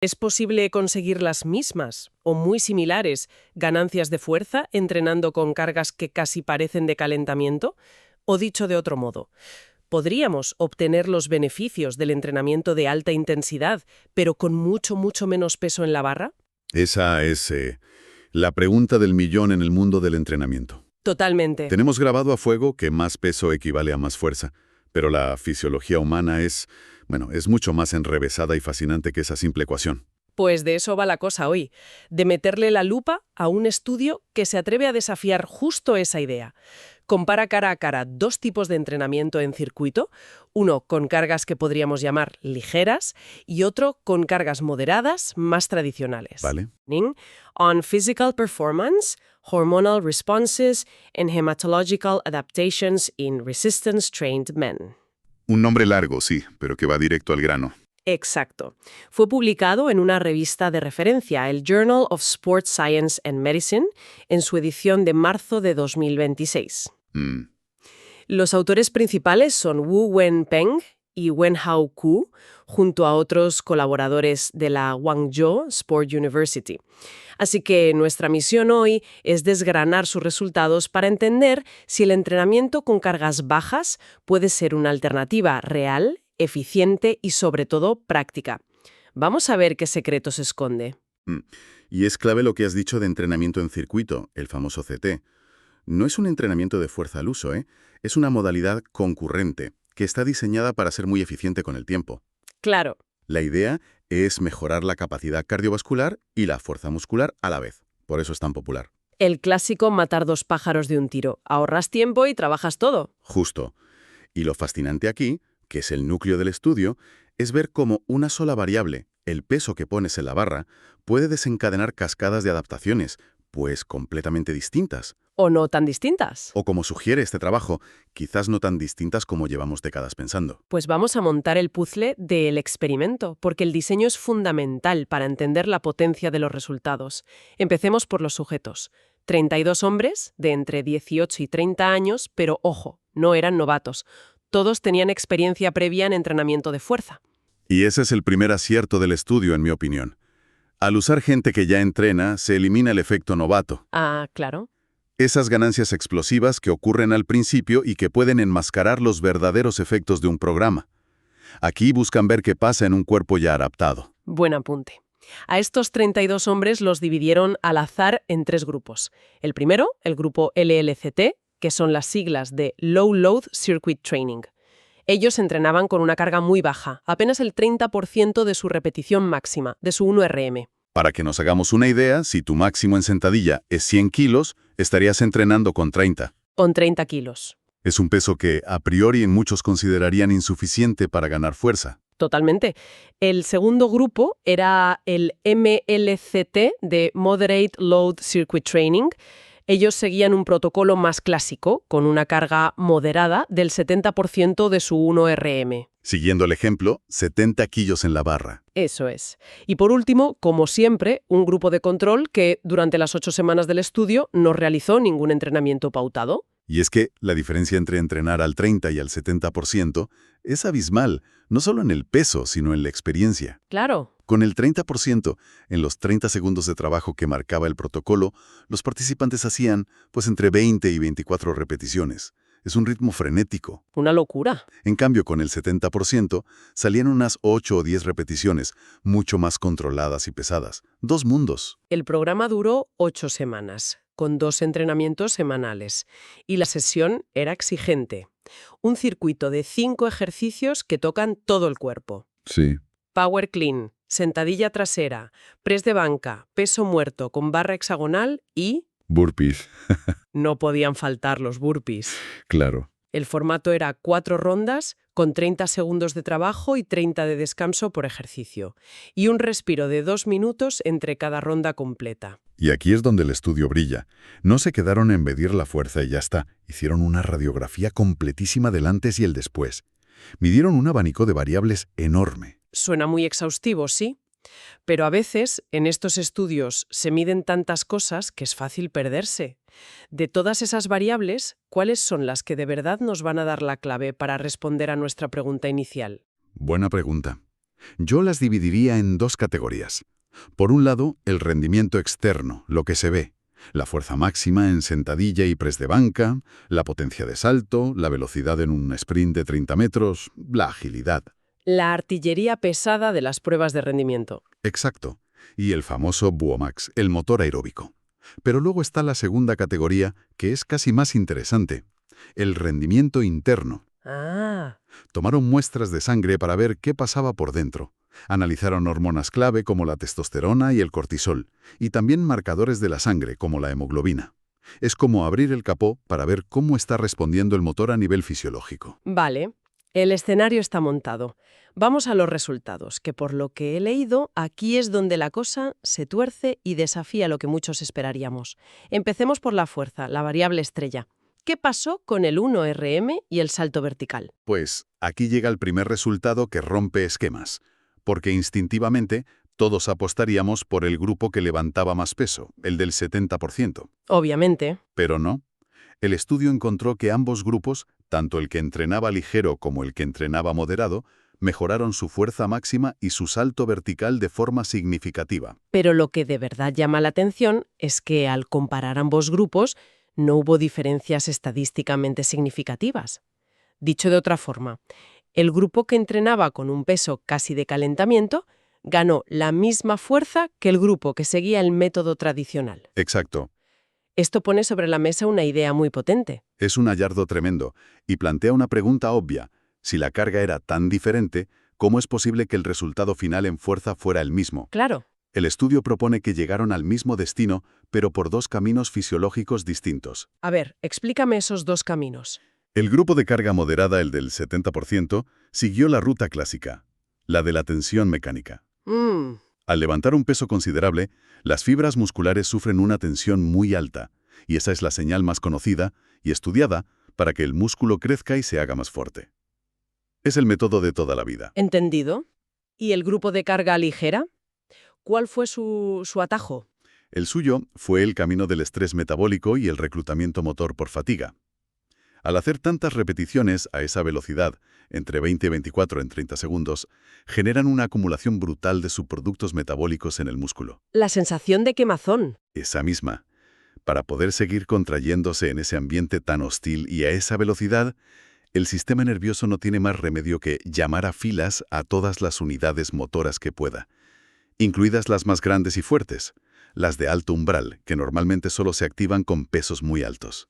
¿Es posible conseguir las mismas o muy similares ganancias de fuerza entrenando con cargas que casi parecen de calentamiento? O dicho de otro modo, ¿podríamos obtener los beneficios del entrenamiento de alta intensidad, pero con mucho, mucho menos peso en la barra? Esa es la pregunta del millón en el mundo del entrenamiento. Totalmente. Tenemos grabado a fuego que más peso equivale a más fuerza, pero la fisiología humana es mucho más enrevesada y fascinante que esa simple ecuación. Pues de eso va la cosa hoy, de meterle la lupa a un estudio que se atreve a desafiar justo esa idea. Compara cara a cara dos tipos de entrenamiento en circuito, uno con cargas que podríamos llamar ligeras y otro con cargas moderadas más tradicionales. ¿Vale? On physical performance, hormonal responses and hematological adaptations in resistance-trained men. Un nombre largo, sí, pero que va directo al grano. Exacto. Fue publicado en una revista de referencia, el Journal of Sports Science and Medicine, en su edición de marzo de 2026. Los autores principales son Wu Wenpeng y Wenhao Ku, junto a otros colaboradores de la Guangzhou Sport University. Así que nuestra misión hoy es desgranar sus resultados para entender si el entrenamiento con cargas bajas puede ser una alternativa real, eficiente y sobre todo práctica. Vamos a ver qué secretos esconde. Y es clave lo que has dicho de entrenamiento en circuito, el famoso CT. No es un entrenamiento de fuerza al uso, es una modalidad concurrente, que está diseñada para ser muy eficiente con el tiempo. Claro. La idea es mejorar la capacidad cardiovascular y la fuerza muscular a la vez. Por eso es tan popular. El clásico matar dos pájaros de un tiro. Ahorras tiempo y trabajas todo. Justo. Y lo fascinante aquí, que es el núcleo del estudio, es ver cómo una sola variable, el peso que pones en la barra, puede desencadenar cascadas de adaptaciones, pues completamente distintas. ¿O no tan distintas? O como sugiere este trabajo, quizás no tan distintas como llevamos décadas pensando. Pues vamos a montar el puzzle del experimento, porque el diseño es fundamental para entender la potencia de los resultados. Empecemos por los sujetos. 32 hombres de entre 18 y 30 años, pero ojo, no eran novatos. Todos tenían experiencia previa en entrenamiento de fuerza. Y ese es el primer acierto del estudio, en mi opinión. Al usar gente que ya entrena, se elimina el efecto novato. Ah, claro. Esas ganancias explosivas que ocurren al principio y que pueden enmascarar los verdaderos efectos de un programa. Aquí buscan ver qué pasa en un cuerpo ya adaptado. Buen apunte. A estos 32 hombres los dividieron al azar en 3 grupos. El primero, el grupo LLCT, que son las siglas de Low Load Circuit Training. Ellos entrenaban con una carga muy baja, apenas el 30% de su repetición máxima, de su 1RM. Para que nos hagamos una idea, si tu máximo en sentadilla es 100 kilos, estarías entrenando con 30. Con 30 kilos. Es un peso que, a priori, muchos considerarían insuficiente para ganar fuerza. Totalmente. El segundo grupo era el MLCT de Moderate Load Circuit Training. Ellos seguían un protocolo más clásico, con una carga moderada del 70% de su 1RM. Siguiendo el ejemplo, 70 kilos en la barra. Eso es. Y por último, como siempre, un grupo de control que durante las 8 semanas del estudio no realizó ningún entrenamiento pautado. Y es que la diferencia entre entrenar al 30 y al 70% es abismal, no solo en el peso, sino en la experiencia. Claro. Con el 30%, en los 30 segundos de trabajo que marcaba el protocolo, los participantes hacían, entre 20 y 24 repeticiones. Es un ritmo frenético. Una locura. En cambio, con el 70%, salían unas 8 o 10 repeticiones, mucho más controladas y pesadas. 2 mundos. El programa duró 8 semanas, con 2 entrenamientos semanales. Y la sesión era exigente. Un circuito de 5 ejercicios que tocan todo el cuerpo. Sí. Power clean, sentadilla trasera, press de banca, peso muerto con barra hexagonal y... Burpees. No podían faltar los burpees. Claro. El formato era 4 rondas, con 30 segundos de trabajo y 30 de descanso por ejercicio. Y un respiro de 2 minutos entre cada ronda completa. Y aquí es donde el estudio brilla. No se quedaron en medir la fuerza y ya está. Hicieron una radiografía completísima del antes y el después. Midieron un abanico de variables enorme. Suena muy exhaustivo, ¿sí? Pero a veces, en estos estudios, se miden tantas cosas que es fácil perderse. De todas esas variables, ¿cuáles son las que de verdad nos van a dar la clave para responder a nuestra pregunta inicial? Buena pregunta. Yo las dividiría en dos categorías. Por un lado, el rendimiento externo, lo que se ve. La fuerza máxima en sentadilla y press de banca, la potencia de salto, la velocidad en un sprint de 30 metros, la agilidad. La artillería pesada de las pruebas de rendimiento. Exacto. Y el famoso Buomax, el motor aeróbico. Pero luego está la segunda categoría, que es casi más interesante. El rendimiento interno. Ah, Tomaron muestras de sangre para ver qué pasaba por dentro. Analizaron hormonas clave como la testosterona y el cortisol, y también marcadores de la sangre como la hemoglobina. Es como abrir el capó para ver cómo está respondiendo el motor a nivel fisiológico. vale. El escenario está montado. Vamos a los resultados, que por lo que he leído, aquí es donde la cosa se tuerce y desafía lo que muchos esperaríamos. Empecemos por la fuerza, la variable estrella. ¿Qué pasó con el 1RM y el salto vertical? Pues aquí llega el primer resultado que rompe esquemas, porque instintivamente todos apostaríamos por el grupo que levantaba más peso, el del 70%. Obviamente. Pero no. El estudio encontró que ambos grupos, tanto el que entrenaba ligero como el que entrenaba moderado, mejoraron su fuerza máxima y su salto vertical de forma significativa. Pero lo que de verdad llama la atención es que al comparar ambos grupos no hubo diferencias estadísticamente significativas. Dicho de otra forma, el grupo que entrenaba con un peso casi de calentamiento ganó la misma fuerza que el grupo que seguía el método tradicional. Exacto. Esto pone sobre la mesa una idea muy potente. Es un hallazgo tremendo y plantea una pregunta obvia. Si la carga era tan diferente, ¿cómo es posible que el resultado final en fuerza fuera el mismo? Claro. El estudio propone que llegaron al mismo destino, pero por dos caminos fisiológicos distintos. A ver, explícame esos dos caminos. El grupo de carga moderada, el del 70%, siguió la ruta clásica, la de la tensión mecánica. Al levantar un peso considerable, las fibras musculares sufren una tensión muy alta, y esa es la señal más conocida y estudiada para que el músculo crezca y se haga más fuerte. Es el método de toda la vida. ¿Entendido? ¿Y el grupo de carga ligera? ¿Cuál fue su atajo? El suyo fue el camino del estrés metabólico y el reclutamiento motor por fatiga. Al hacer tantas repeticiones a esa velocidad, entre 20 y 24 en 30 segundos, generan una acumulación brutal de subproductos metabólicos en el músculo. La sensación de quemazón. Esa misma. Para poder seguir contrayéndose en ese ambiente tan hostil y a esa velocidad, el sistema nervioso no tiene más remedio que llamar a filas a todas las unidades motoras que pueda, incluidas las más grandes y fuertes, las de alto umbral, que normalmente solo se activan con pesos muy altos.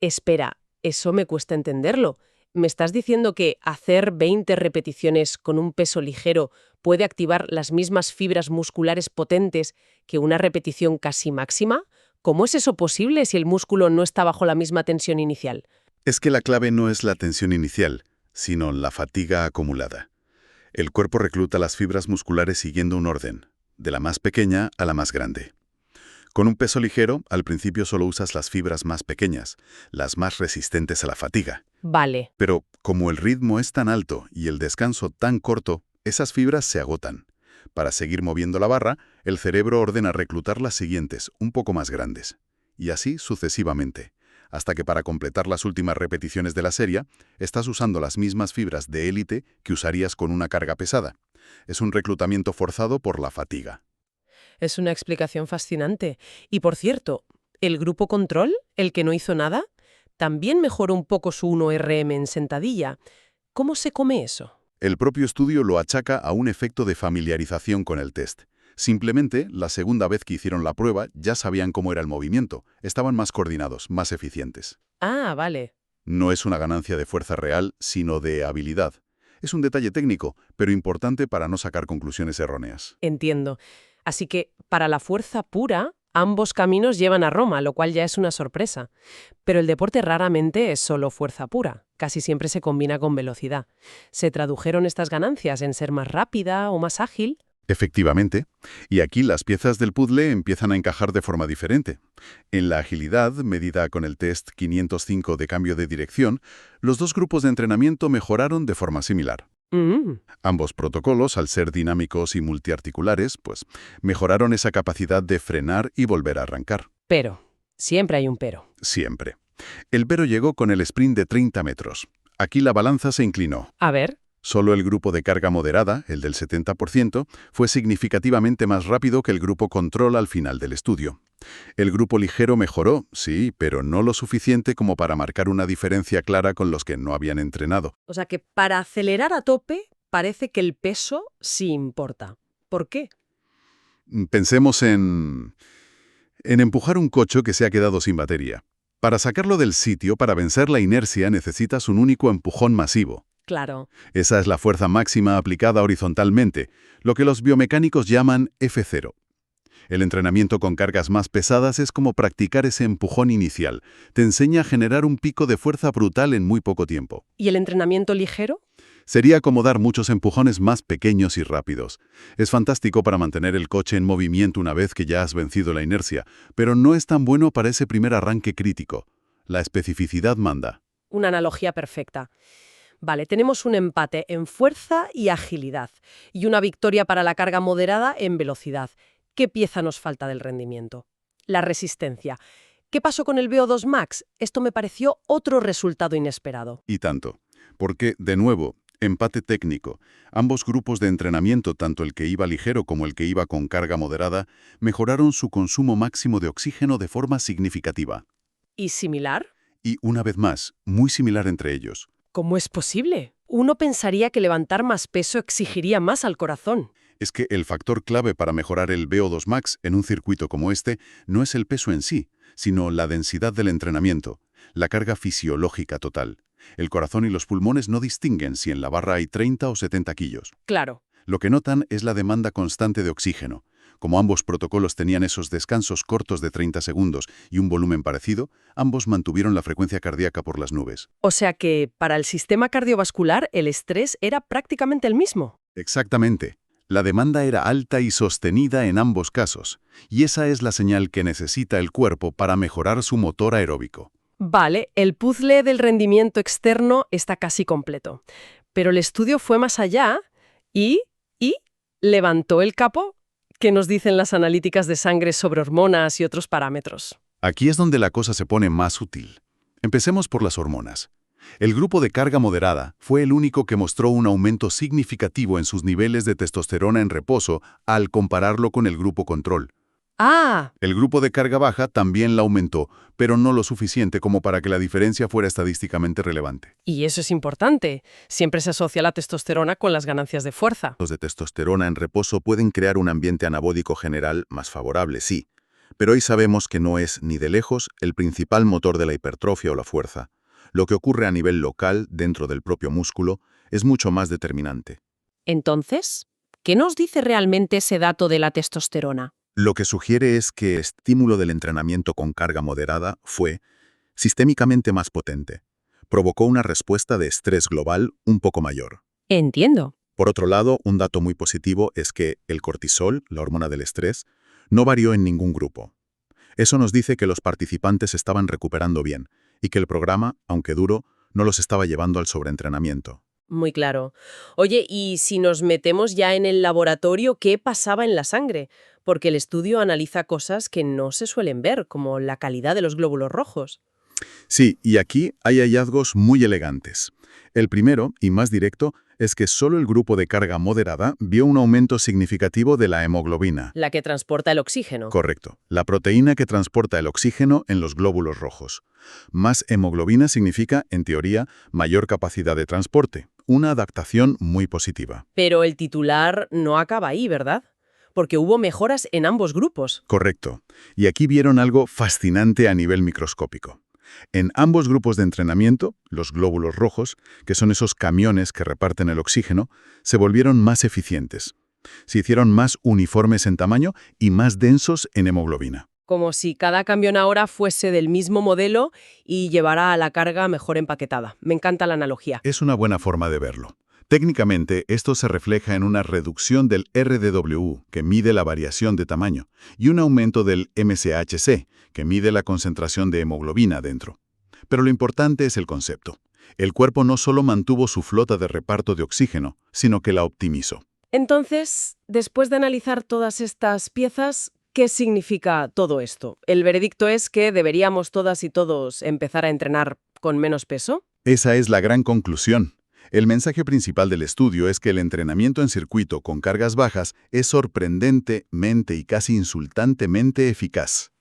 Espera, eso me cuesta entenderlo. ¿Me estás diciendo que hacer 20 repeticiones con un peso ligero puede activar las mismas fibras musculares potentes que una repetición casi máxima? ¿Cómo es eso posible si el músculo no está bajo la misma tensión inicial? Es que la clave no es la tensión inicial, sino la fatiga acumulada. El cuerpo recluta las fibras musculares siguiendo un orden, de la más pequeña a la más grande. Con un peso ligero, al principio solo usas las fibras más pequeñas, las más resistentes a la fatiga. Vale. Pero como el ritmo es tan alto y el descanso tan corto, esas fibras se agotan. Para seguir moviendo la barra, el cerebro ordena reclutar las siguientes, un poco más grandes. Y así sucesivamente, hasta que para completar las últimas repeticiones de la serie, estás usando las mismas fibras de élite que usarías con una carga pesada. Es un reclutamiento forzado por la fatiga. Es una explicación fascinante. Y por cierto, ¿el grupo control, el que no hizo nada, también mejoró un poco su 1RM en sentadilla? ¿Cómo se come eso? El propio estudio lo achaca a un efecto de familiarización con el test. Simplemente, la segunda vez que hicieron la prueba, ya sabían cómo era el movimiento, estaban más coordinados, más eficientes. Ah, vale. No es una ganancia de fuerza real, sino de habilidad. Es un detalle técnico, pero importante para no sacar conclusiones erróneas. Entiendo. Así que, para la fuerza pura, ambos caminos llevan a Roma, lo cual ya es una sorpresa. Pero el deporte raramente es solo fuerza pura. Casi siempre se combina con velocidad. ¿Se tradujeron estas ganancias en ser más rápida o más ágil? Efectivamente, y aquí las piezas del puzzle empiezan a encajar de forma diferente. En la agilidad, medida con el test 505 de cambio de dirección, los dos grupos de entrenamiento mejoraron de forma similar. Ambos protocolos, al ser dinámicos y multiarticulares, mejoraron esa capacidad de frenar y volver a arrancar. Pero, siempre hay un pero. Siempre. El pero llegó con el sprint de 30 metros. Aquí la balanza se inclinó. A ver. Solo el grupo de carga moderada, el del 70%, fue significativamente más rápido que el grupo control al final del estudio. El grupo ligero mejoró, sí, pero no lo suficiente como para marcar una diferencia clara con los que no habían entrenado. O sea que para acelerar a tope parece que el peso sí importa. ¿Por qué? Pensemos en empujar un coche que se ha quedado sin batería. Para sacarlo del sitio, para vencer la inercia, necesitas un único empujón masivo. Claro. Esa es la fuerza máxima aplicada horizontalmente, lo que los biomecánicos llaman F0. El entrenamiento con cargas más pesadas es como practicar ese empujón inicial. Te enseña a generar un pico de fuerza brutal en muy poco tiempo. ¿Y el entrenamiento ligero? Sería como dar muchos empujones más pequeños y rápidos. Es fantástico para mantener el coche en movimiento una vez que ya has vencido la inercia, pero no es tan bueno para ese primer arranque crítico. La especificidad manda. Una analogía perfecta. Vale, tenemos un empate en fuerza y agilidad, y una victoria para la carga moderada en velocidad. ¿Qué pieza nos falta del rendimiento? La resistencia. ¿Qué pasó con el VO2 Max? Esto me pareció otro resultado inesperado. Y tanto. Porque, de nuevo, empate técnico. Ambos grupos de entrenamiento, tanto el que iba ligero como el que iba con carga moderada, mejoraron su consumo máximo de oxígeno de forma significativa. ¿Y similar? Y, una vez más, muy similar entre ellos. ¿Cómo es posible? Uno pensaría que levantar más peso exigiría más al corazón. Es que el factor clave para mejorar el VO2 Max en un circuito como este no es el peso en sí, sino la densidad del entrenamiento, la carga fisiológica total. El corazón y los pulmones no distinguen si en la barra hay 30 o 70 kilos. Claro. Lo que notan es la demanda constante de oxígeno. Como ambos protocolos tenían esos descansos cortos de 30 segundos y un volumen parecido, ambos mantuvieron la frecuencia cardíaca por las nubes. O sea que, para el sistema cardiovascular, el estrés era prácticamente el mismo. Exactamente. La demanda era alta y sostenida en ambos casos, y esa es la señal que necesita el cuerpo para mejorar su motor aeróbico. Vale, el puzzle del rendimiento externo está casi completo. Pero el estudio fue más allá y levantó el capo. ¿Qué nos dicen las analíticas de sangre sobre hormonas y otros parámetros? Aquí es donde la cosa se pone más sutil. Empecemos por las hormonas. El grupo de carga moderada fue el único que mostró un aumento significativo en sus niveles de testosterona en reposo al compararlo con el grupo control. ¡Ah! El grupo de carga baja también la aumentó, pero no lo suficiente como para que la diferencia fuera estadísticamente relevante. Y eso es importante. Siempre se asocia la testosterona con las ganancias de fuerza. Los de testosterona en reposo pueden crear un ambiente anabódico general más favorable, sí, pero hoy sabemos que no es ni de lejos el principal motor de la hipertrofia o la fuerza. Lo que ocurre a nivel local, dentro del propio músculo, es mucho más determinante. Entonces, ¿qué nos dice realmente ese dato de la testosterona? Lo que sugiere es que el estímulo del entrenamiento con carga moderada fue sistémicamente más potente. Provocó una respuesta de estrés global un poco mayor. Entiendo. Por otro lado, un dato muy positivo es que el cortisol, la hormona del estrés, no varió en ningún grupo. Eso nos dice que los participantes estaban recuperando bien y que el programa, aunque duro, no los estaba llevando al sobreentrenamiento. Muy claro. Oye, y si nos metemos ya en el laboratorio, ¿qué pasaba en la sangre? Porque el estudio analiza cosas que no se suelen ver, como la calidad de los glóbulos rojos. Sí, y aquí hay hallazgos muy elegantes. El primero, y más directo, es que solo el grupo de carga moderada vio un aumento significativo de la hemoglobina. La que transporta el oxígeno. Correcto, la proteína que transporta el oxígeno en los glóbulos rojos. Más hemoglobina significa, en teoría, mayor capacidad de transporte, una adaptación muy positiva. Pero el titular no acaba ahí, ¿verdad? Porque hubo mejoras en ambos grupos. Correcto, y aquí vieron algo fascinante a nivel microscópico. En ambos grupos de entrenamiento, los glóbulos rojos, que son esos camiones que reparten el oxígeno, se volvieron más eficientes. Se hicieron más uniformes en tamaño y más densos en hemoglobina. Como si cada camión ahora fuese del mismo modelo y llevara a la carga mejor empaquetada. Me encanta la analogía. Es una buena forma de verlo. Técnicamente, esto se refleja en una reducción del RDW, que mide la variación de tamaño, y un aumento del MCHC, que mide la concentración de hemoglobina dentro. Pero lo importante es el concepto. El cuerpo no solo mantuvo su flota de reparto de oxígeno, sino que la optimizó. Entonces, después de analizar todas estas piezas, ¿qué significa todo esto? ¿El veredicto es que deberíamos todas y todos empezar a entrenar con menos peso? Esa es la gran conclusión. El mensaje principal del estudio es que el entrenamiento en circuito con cargas bajas es sorprendentemente y casi insultantemente eficaz.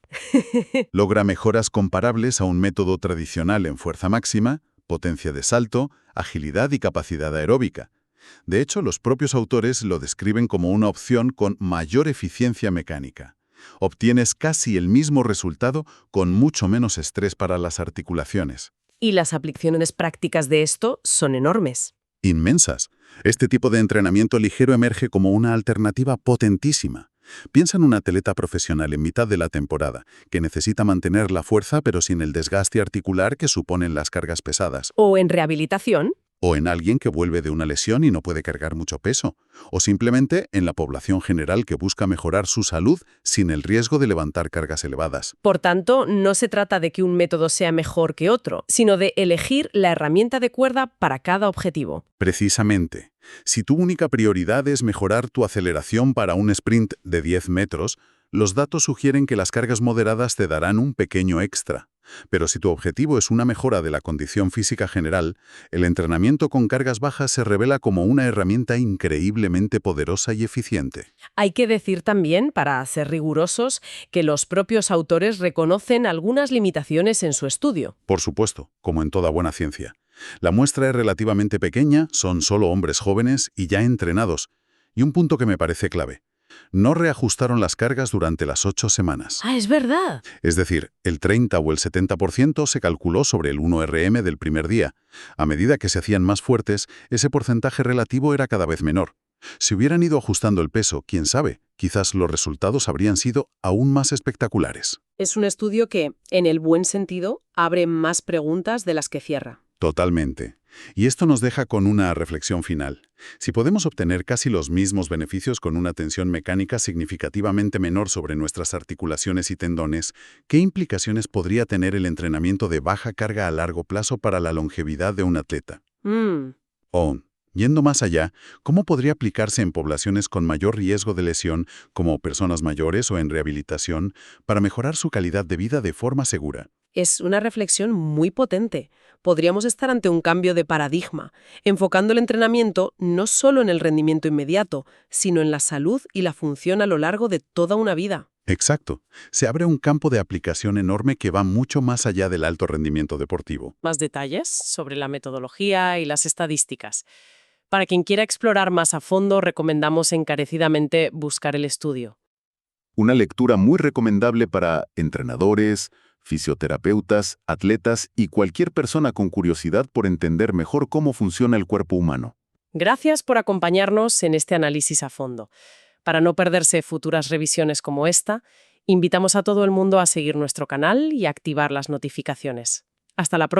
Logra mejoras comparables a un método tradicional en fuerza máxima, potencia de salto, agilidad y capacidad aeróbica. De hecho, los propios autores lo describen como una opción con mayor eficiencia mecánica. Obtienes casi el mismo resultado con mucho menos estrés para las articulaciones. Y las aplicaciones prácticas de esto son enormes. Inmensas. Este tipo de entrenamiento ligero emerge como una alternativa potentísima. Piensa en un atleta profesional en mitad de la temporada, que necesita mantener la fuerza pero sin el desgaste articular que suponen las cargas pesadas. O en rehabilitación. O en alguien que vuelve de una lesión y no puede cargar mucho peso. O simplemente en la población general que busca mejorar su salud sin el riesgo de levantar cargas elevadas. Por tanto, no se trata de que un método sea mejor que otro, sino de elegir la herramienta adecuada para cada objetivo. Precisamente. Si tu única prioridad es mejorar tu aceleración para un sprint de 10 metros, los datos sugieren que las cargas moderadas te darán un pequeño extra. Pero si tu objetivo es una mejora de la condición física general, el entrenamiento con cargas bajas se revela como una herramienta increíblemente poderosa y eficiente. Hay que decir también, para ser rigurosos, que los propios autores reconocen algunas limitaciones en su estudio. Por supuesto, como en toda buena ciencia. La muestra es relativamente pequeña, son solo hombres jóvenes y ya entrenados. Y un punto que me parece clave. No reajustaron las cargas durante las 8 semanas. ¡Ah, es verdad! Es decir, el 30 o el 70% se calculó sobre el 1RM del primer día. A medida que se hacían más fuertes, ese porcentaje relativo era cada vez menor. Si hubieran ido ajustando el peso, quién sabe, quizás los resultados habrían sido aún más espectaculares. Es un estudio que, en el buen sentido, abre más preguntas de las que cierra. Totalmente. Y esto nos deja con una reflexión final. Si podemos obtener casi los mismos beneficios con una tensión mecánica significativamente menor sobre nuestras articulaciones y tendones, ¿qué implicaciones podría tener el entrenamiento de baja carga a largo plazo para la longevidad de un atleta? O, yendo más allá, ¿cómo podría aplicarse en poblaciones con mayor riesgo de lesión, como personas mayores o en rehabilitación, para mejorar su calidad de vida de forma segura? Es una reflexión muy potente. Podríamos estar ante un cambio de paradigma, enfocando el entrenamiento no solo en el rendimiento inmediato, sino en la salud y la función a lo largo de toda una vida. Exacto. Se abre un campo de aplicación enorme que va mucho más allá del alto rendimiento deportivo. Más detalles sobre la metodología y las estadísticas. Para quien quiera explorar más a fondo, recomendamos encarecidamente buscar el estudio. Una lectura muy recomendable para entrenadores, fisioterapeutas, atletas y cualquier persona con curiosidad por entender mejor cómo funciona el cuerpo humano. Gracias por acompañarnos en este análisis a fondo. Para no perderse futuras revisiones como esta, invitamos a todo el mundo a seguir nuestro canal y activar las notificaciones. Hasta la próxima.